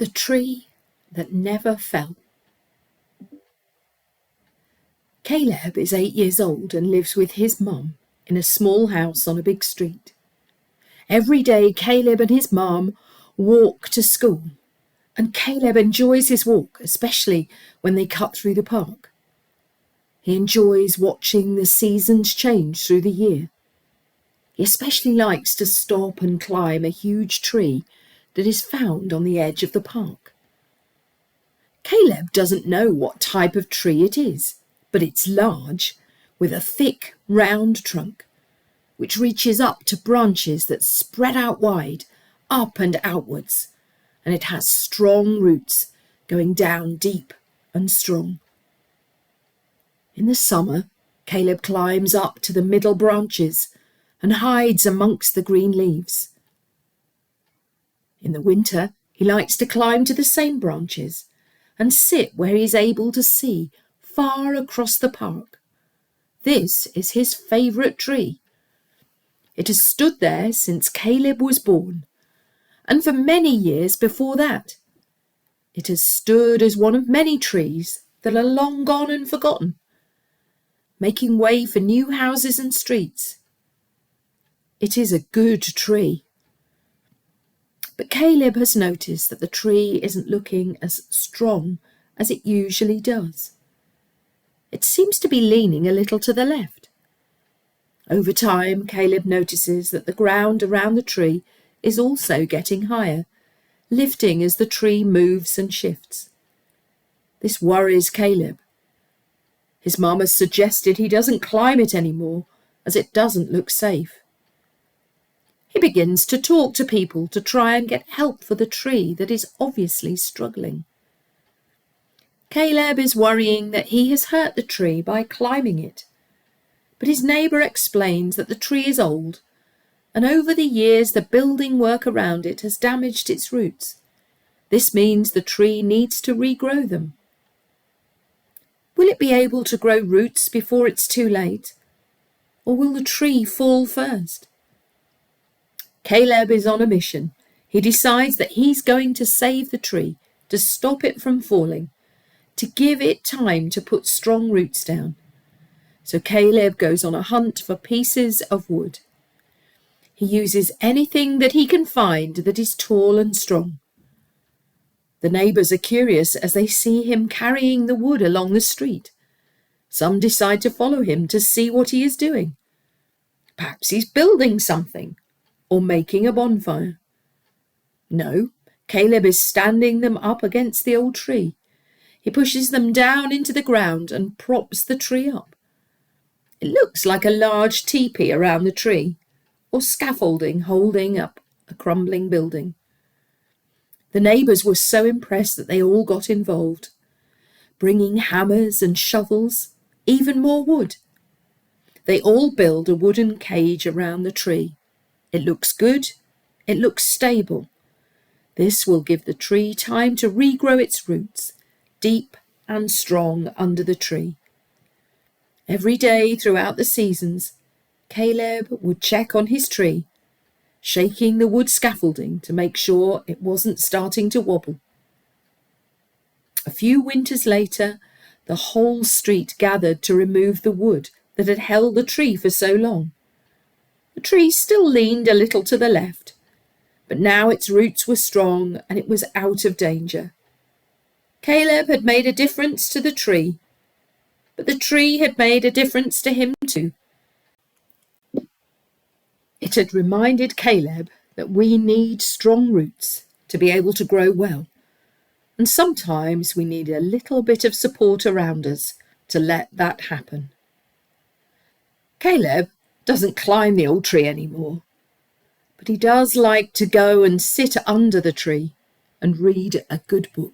The tree that never fell. Caleb is 8 years old and lives with his mum in a small house on a big street. Every day Caleb and his mum walk to school, and Caleb enjoys his walk, especially when they cut through the park. He enjoys watching the seasons change through the year. He especially likes to stop and climb a huge tree that is found on the edge of the park. Caleb doesn't know what type of tree it is, but it's large, with a thick, round trunk, which reaches up to branches that spread out wide, up and outwards, and it has strong roots going down deep and strong. In the summer, Caleb climbs up to the middle branches and hides amongst the green leaves. In the winter, he likes to climb to the same branches and sit where he is able to see far across the park. This is his favourite tree. It has stood there since Caleb was born, and for many years before that. It has stood as one of many trees that are long gone and forgotten, making way for new houses and streets. It is a good tree. But Caleb has noticed that the tree isn't looking as strong as it usually does. It seems to be leaning a little to the left. Over time, Caleb notices that the ground around the tree is also getting higher, lifting as the tree moves and shifts. This worries Caleb. His mum has suggested he doesn't climb it anymore, as it doesn't look safe. He begins to talk to people to try and get help for the tree that is obviously struggling. Caleb is worrying that he has hurt the tree by climbing it, but his neighbour explains that the tree is old, and over the years the building work around it has damaged its roots. This means the tree needs to regrow them. Will it be able to grow roots before it's too late, or will the tree fall first? Caleb is on a mission. He decides that he's going to save the tree, to stop it from falling, to give it time to put strong roots down. So Caleb goes on a hunt for pieces of wood. He uses anything that he can find that is tall and strong. The neighbours are curious as they see him carrying the wood along the street. Some decide to follow him to see what he is doing. Perhaps he's building something, or making a bonfire. No, Caleb is standing them up against the old tree. He pushes them down into the ground and props the tree up. It looks like a large teepee around the tree, or scaffolding holding up a crumbling building. The neighbours were so impressed that they all got involved, bringing hammers and shovels, even more wood. They all build a wooden cage around the tree. It looks good, it looks stable. This will give the tree time to regrow its roots, deep and strong under the tree. Every day throughout the seasons, Caleb would check on his tree, shaking the wood scaffolding to make sure it wasn't starting to wobble. A few winters later, the whole street gathered to remove the wood that had held the tree for so long. The tree still leaned a little to the left, but now its roots were strong and it was out of danger. Caleb had made a difference to the tree, but the tree had made a difference to him too. It had reminded Caleb that we need strong roots to be able to grow well, and sometimes we need a little bit of support around us to let that happen. Caleb doesn't climb the old tree anymore, but he does like to go and sit under the tree and read a good book.